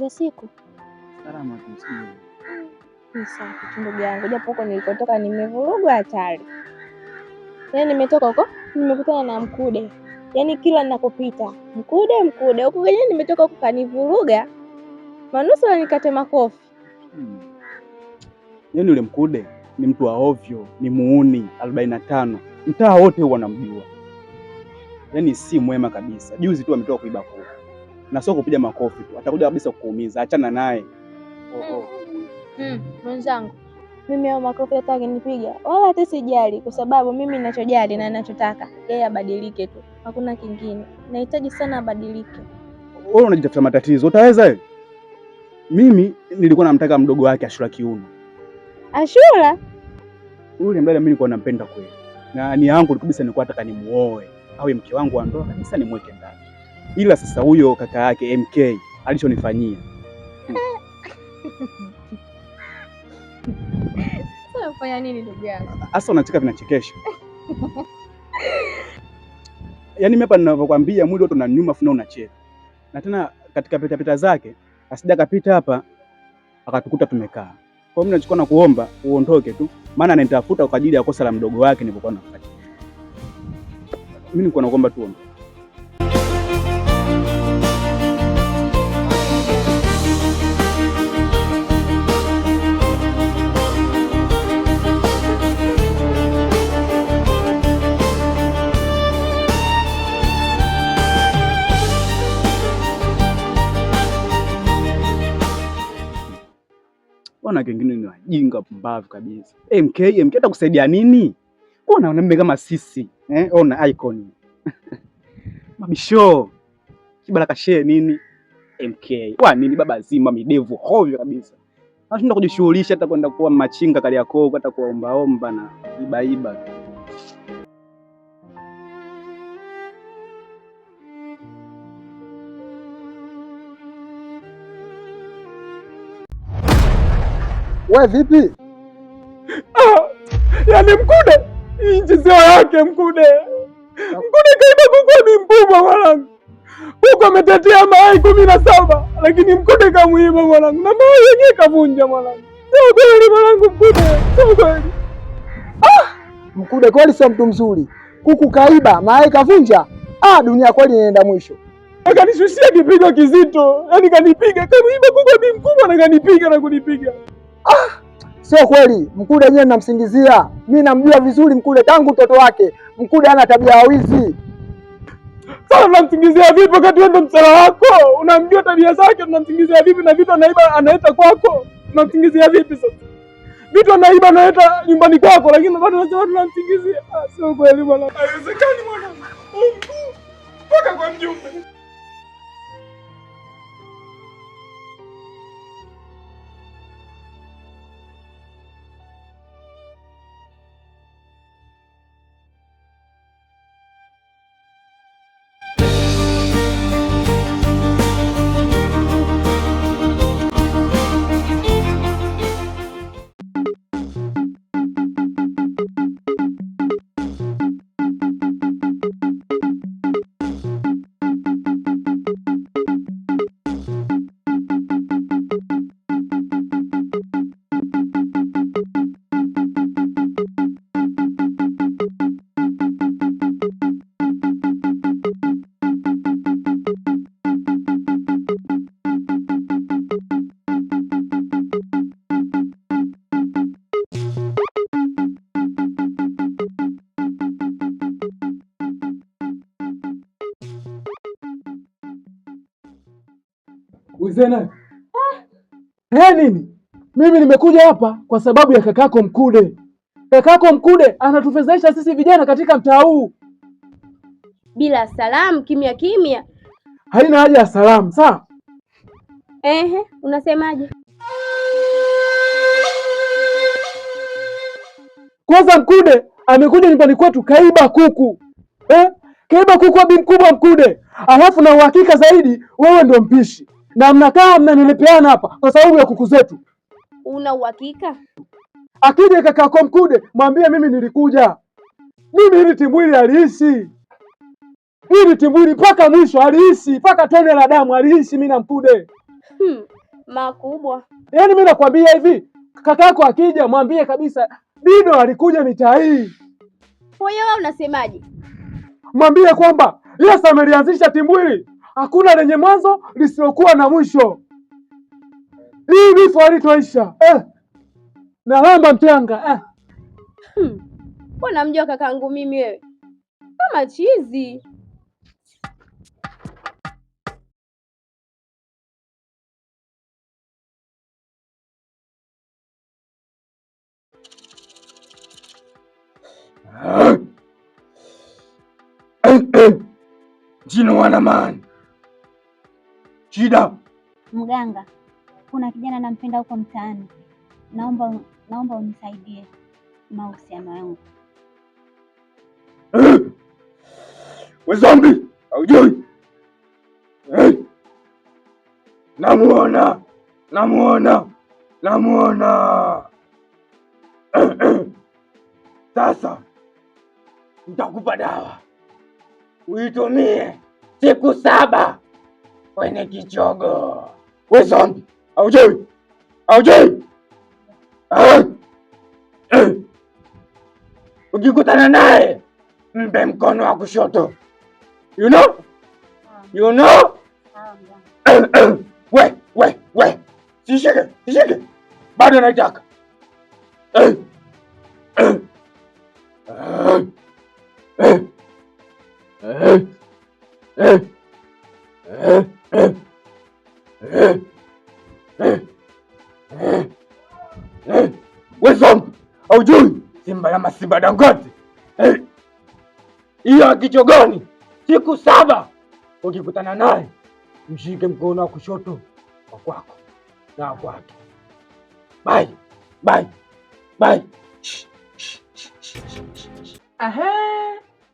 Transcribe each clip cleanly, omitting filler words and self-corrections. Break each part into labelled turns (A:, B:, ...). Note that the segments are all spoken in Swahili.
A: za siku?
B: Salama tumsikie.
A: Ni safi tu ndugu yangu, japo huko nilikotoka nimevurugwa hatari. Yaani nimetoka huko, nimekutana na mkude. Yaani kila ninapopita, mkude. Huko kwenye nimetoka huko kanivuruga. Manusura nikate makofi.
B: Yaani yule mkude ni mtu wa ovyo, ni muuni 45. Mtaa wote wanamjua. Yaani si mwema kabisa. Juzi tu ametoka kuiba kuku. Na sio kupiga makofi tu, atakuja kabisa kukuumiza. Achana naye.
A: Mwenzangu, mimi hao makofi hata akinipiga wala hata sijali, kwa sababu mimi ninachojali na ninachotaka yeye abadilike tu, hakuna kingine. Nahitaji sana abadilike.
B: Wewe unajitafuta matatizo, utaweza wewe? Mimi nilikuwa namtaka mdogo wake Ashura Kiuno.
A: Ashura?
B: Yule mdada mimi nilikuwa nampenda kweli. Na ni yangu kabisa, nilikuwa nataka nimuoe awe mke wangu wa ndoa kabisa, nimweke ndani. Ila sasa huyo kaka yake MK alichonifanyia.
A: Sasa ufanya nini ndugu yangu?
B: Sasa unacheka vinachekesha. Yaani mimi hapa ninavyokuambia mwili wote unaniuma afu unacheka. Na tena katika pita zake asija kapita hapa akatukuta tumekaa. Kwa hiyo mimi nachukua na kuomba uondoke tu, maana ananitafuta kwa ajili ya kosa la mdogo wake nilipokuwa nafuata. Mimi nilikuwa nakuomba tu ondoka. Wana kingine ni wajinga pumbavu kabisa. MK atakusaidia nini? Ona wanaume kama sisi, ona icon. Mabisho. Kibaraka share nini? MK. Kwa nini baba zima midevu hovyo kabisa. Anashinda kujishughulisha hata kwenda kuwa machinga Kariakoo, hata kuomba na iba.
C: We vipi?
B: Yaani mkude inchi sio yake mkude. Mkude kaiba kuku ni mkubwa mwanangu. Kuku ametetea mayai 17 lakini mkude kamuiba mwanangu. Na mayai yenyewe kavunja mwanangu. Sio kweli mwanangu mkude. Sio kweli.
C: Mkude kweli sio mtu mzuri. Kuku kaiba, mayai kavunja. Dunia kweli inaenda mwisho.
B: Akanishushia kipigo kizito. Yaani kanipiga kamuiba kuku ni mkubwa na kanipiga na kunipiga.
C: Sio kweli. Mkude yeye namsingizia. Mimi namjua vizuri Mkude tangu mtoto wake. Mkude hana tabia ya wizi.
B: Sasa unamsingizia vipi wakati wewe ndo msala wako? Unamjua tabia zake, unamsingizia vipi na vitu anaiba anaeta kwako? Unamsingizia vipi sasa? Vitu anaiba anaeta nyumbani kwako lakini bado unasema tunamsingizia. Sio kweli bwana. Haiwezekani bwana. Paka kwa mjumbe.
C: Uzena. Nini? Mimi nimekuja hapa kwa sababu ya kakako Mkude. Kakako Mkude anatufezesha sisi vijana katika mtaa huu.
A: Bila salamu, kimya.
C: Haina haja ya salamu, sawa?
A: Unasemaje?
C: Kwanza Mkude amekuja nyumbani kwetu kaiba kuku. Kaiba kuku wa bi mkubwa Mkude. Alafu na uhakika zaidi wewe ndio mpishi. Na mnakaa mnanilepeana hapa kwa sababu ya kuku zetu.
A: Una uhakika?
C: Akija kakako Mkude mwambie mimi nilikuja. Mimi hili timbwili aliishi. Hili timbwili mpaka mwisho aliishi, mpaka tone la damu aliishi mimi na Mkude.
A: makubwa.
C: Yaani mimi nakwambia hivi, kakako akija mwambie kabisa Dido alikuja mitaa hii.
A: Kwa hiyo wewe unasemaje?
C: Mwambie kwamba Yesu amelianzisha timbwili, hakuna lenye mwanzo lisilokuwa na mwisho. Hii vifo halitoisha. Nalamba mtanga.
A: Mbona mjua kakangu mimi wewe? Kama chizi.
B: Jino wanamani. Shida.
D: Mganga, kuna kijana nampenda huko mtaani. Naomba unisaidie mahusiano yangu.
B: We zombi, haujui? Namuona. Sasa nitakupa dawa uitumie siku 7 kwenye kichogo. We zombi, haujui? Ukikutana naye mpe mkono wa kushoto. You know? We. Sishike. Bado naitaka. We zombi, haujui? Simba ya Masimba Dangote. Hiyo akichogoni siku 7. Ukikutana naye mshike mkono wa kushoto wa kwako na wa kwake. Bye.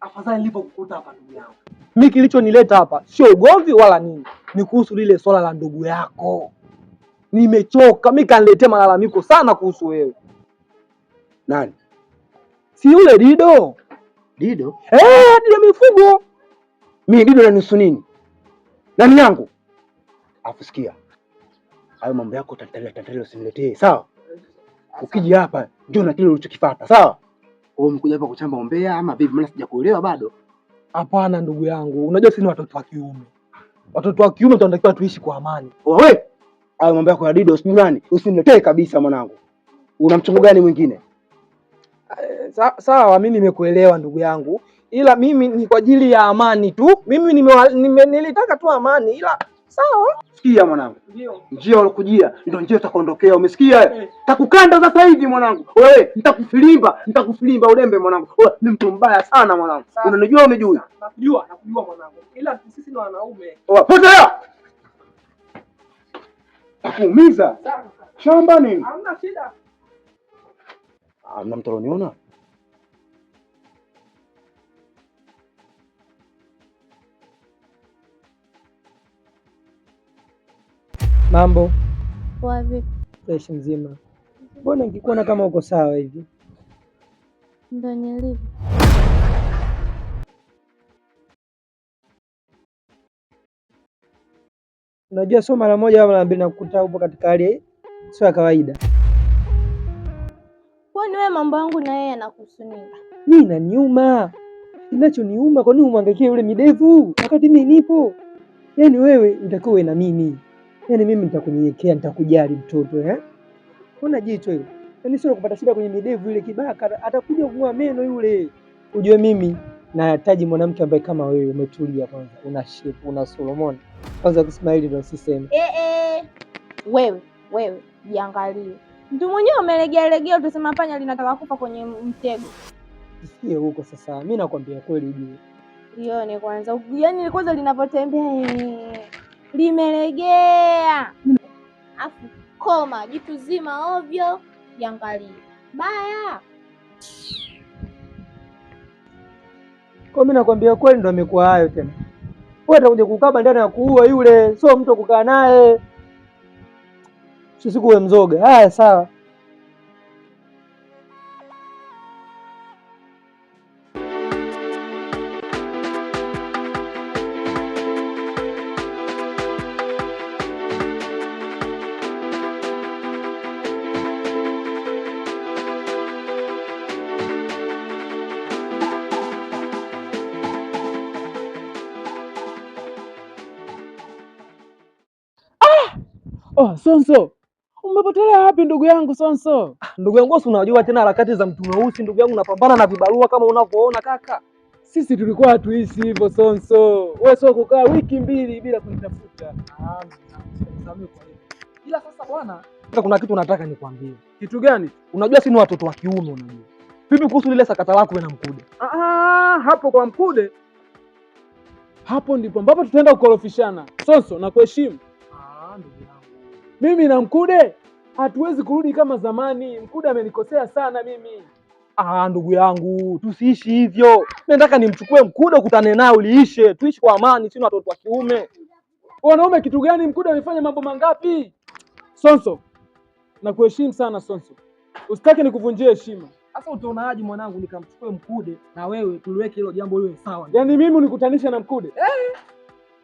C: Afadhali nilipokukuta hapa ndugu yangu. Mimi kilichonileta hapa sio ugomvi wala nini. Ni kuhusu lile swala la ndugu yako. Nimechoka, mimi kaniletea malalamiko sana kuhusu wewe.
B: Nani?
C: Si yule Dido?
B: Dido
C: mifugo.
B: Mimi Dido nanihusu nini? Nani yangu? Afusikia. Hayo mambo yako tatale usiniletee, sawa? Ukija hapa ndio na kile ulichokifuata, sawa? Wewe umekuja hapa kuchamba ombea ama vipi? Maana sijakuelewa bado.
C: Hapana ndugu yangu, unajua sisi ni watoto wa kiume. Watoto wa kiume tunatakiwa tuishi kwa amani.
B: Wewe hayo mambo yako ya Dido sijui nani, usiniletee kabisa mwanangu. Una mchongo gani mwingine?
C: Sawa, mimi nimekuelewa ndugu yangu, ila mimi ni kwa ajili ya amani tu. Mimi nilitaka tu amani, ila sawa.
B: Sikia mwanangu, njia ulokujia ndio njia utakoondokea, umesikia? Takukanda sasa hivi mwanangu. Wewe nitakufilimba ulembe mwanangu. Wewe ni mtu mbaya sana mwanangu. Unanijua umejui?
C: Nakujua mwanangu, ila sisi ni wanaume.
B: Potea! Takuumiza. Shamba nini?
C: Hamna shida.
B: Hamna mtu aloniona?
C: Mambo
A: Poa vipi?
C: fresh mzima. Mbona nikikuona kama uko sawa hivi?
A: Ndio nilivyo.
C: Unajua sio mara moja au mara mbili nakukuta upo katika hali sio ya kawaida.
A: Kwani wewe mambo yangu na yeye yanakuhusu nini?
C: Mimi inaniuma. Kinachoniuma kwa nini umwangalie yule midevu wakati mimi nipo? Yaani wewe utakuwa uwe na mimi. Yaani mimi nitakunyenyekea, nitakujali mtoto Kuna jicho hilo. Yaani sio kupata shida kwenye midevu ile kibaka, atakuja kung'oa meno yule. Ujue mimi nahitaji mwanamke ambaye kama wewe umetulia kwanza, una shape, una Solomon. Kwanza kusmile ndio sisemi.
A: Wewe jiangalie. Mtu mwenyewe umelegea utasema panya linataka kufa kwenye mtego.
C: Sikie huko sasa. Mimi nakwambia kweli ujue.
A: Lione kwanza. Yaani kwanza linapotembea limelegea. Afu koma jitu zima ovyo, jiangalie. Baya.
C: Kwa mimi nakwambia kweli ndo amekuwa hayo tena. Wewe utakuja kukaba ndani ya kuua yule, sio mtu kukaa naye. Siku wewe mzoga. Haya sawa. Oh, Sonso. Umepotelea wapi ndugu yangu Sonso?
B: Ndugu yangu, si unajua tena harakati za mtu mweusi ndugu yangu, napambana na vibarua kama unavyoona kaka.
C: Sisi tulikuwa hatuishi hivyo Sonso. Wewe sio kukaa wiki mbili bila kunitafuta.
B: Ila sasa bwana, kuna kitu nataka nikwambie.
C: Kitu gani?
B: Unajua si ni watoto wa kiume unajua. Vipi kuhusu lile sakata lako wewe na Mkude?
C: Hapo kwa Mkude. Hapo ndipo ambapo tutaenda kukorofishana. Sonso, na kuheshimu.
B: Ndugu yangu.
C: Mimi na Mkude hatuwezi kurudi kama zamani. Mkude amenikosea sana mimi.
B: Ndugu yangu, tusiishi hivyo. Mimi nataka nimchukue Mkude ukutane naye uliishe. Tuishi kwa amani, sisi watoto wa kiume.
C: Wanaume kitu gani? Mkude amefanya mambo mangapi? Sonso, na kuheshimu sana Sonso. Usitaki nikuvunjie heshima.
B: Sasa utaonaje mwanangu nikamchukue Mkude na wewe tuliweke hilo jambo liwe sawa?
C: Yaani mimi unikutanisha na Mkude?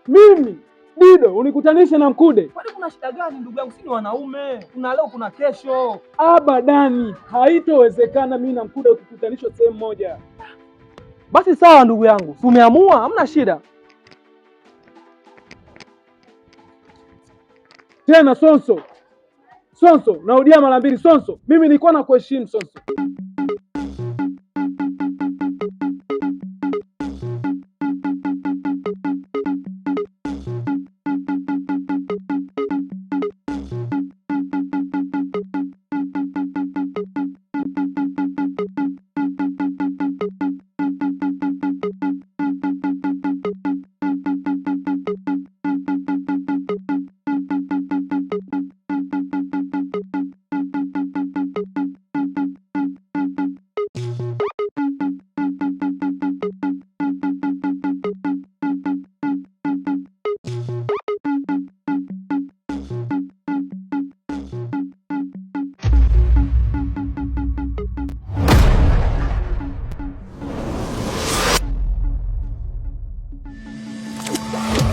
C: Mimi Dido unikutanisha na Mkude?
B: Kwani kuna shida gani ndugu yangu? Sisi ni wanaume. Kuna leo kuna kesho.
C: Abadani, haitowezekana mimi na Mkude ukikutanishwa sehemu moja.
B: Basi sawa ndugu yangu. Umeamua, hamna shida.
C: Tena Sonso. Sonso, narudia mara mbili Sonso. Mimi nilikuwa na kuheshimu Sonso.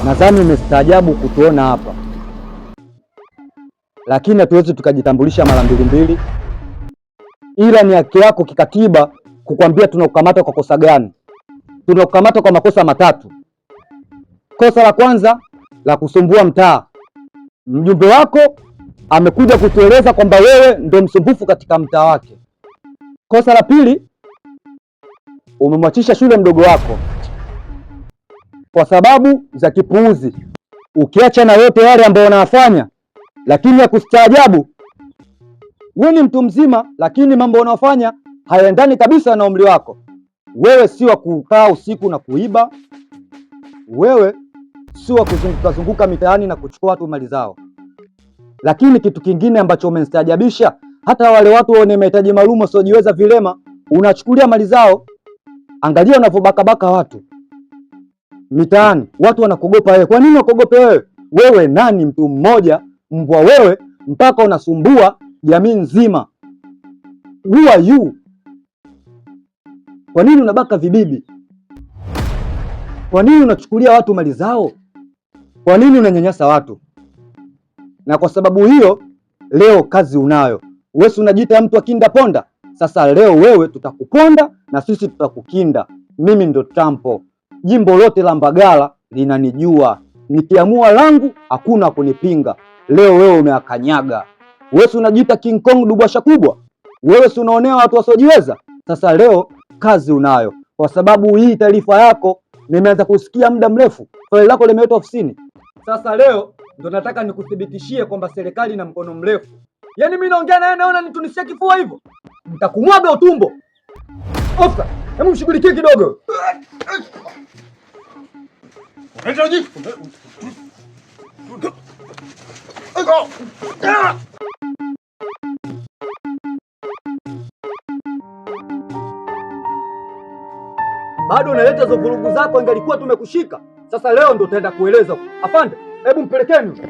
E: Nadhani umestaajabu kutuona hapa, lakini hatuwezi tukajitambulisha mara mbili, ila ni haki yako kikatiba kukwambia tunakukamata kwa kosa gani. Tunakukamata kwa makosa matatu. Kosa la kwanza la kusumbua mtaa. Mjumbe wako amekuja kutueleza kwamba wewe ndio msumbufu katika mtaa wake. Kosa la pili, umemwachisha shule mdogo wako kwa sababu za kipuuzi, ukiacha na yote yale ambayo unayafanya. Lakini ya kustaajabu, wewe ni mtu mzima, lakini mambo unayofanya hayaendani kabisa na umri wako. Wewe si wa kukaa usiku na kuiba. Wewe si wa kuzunguka mitaani na kuchukua watu mali zao. Lakini kitu kingine ambacho umenistaajabisha, hata wale watu wenye mahitaji maalum wasiojiweza, vilema, unachukulia mali zao. Angalia unavyobakabaka watu mitaani, watu wanakuogopa wewe. Kwa nini wakuogope wewe? Wewe nani? Mtu mmoja mbwa wewe, mpaka unasumbua jamii nzima. Who are you? Kwa nini unabaka vibibi? Kwa nini unachukulia watu mali zao? Kwa nini unanyanyasa watu? Na kwa sababu hiyo leo kazi unayo. Wewe unajiita mtu akinda ponda. Sasa leo wewe tutakuponda na sisi tutakukinda. Mimi ndo Tampo. Jimbo lote la Mbagala linanijua. Nikiamua langu hakuna kunipinga. Leo wewe umeakanyaga. Wewe unajiita King Kong dubwasha kubwa. Wewe unaonea watu wasiojiweza. Sasa leo kazi unayo. Kwa sababu hii taarifa yako nimeanza kusikia muda mrefu. Faili lako limeletwa ofisini. Sasa leo ndo nataka nikuthibitishie kwamba serikali ina mkono mrefu. Yaani mimi naongea naye naona nitunishia kifua hivyo. Nitakumwaga utumbo. Ofisa, hebu mshughulikie kidogo. Bado unaleta hizo vurugu zako, ingalikuwa tumekushika. Sasa leo ndo utaenda kueleza. Afande, hebu mpelekeni.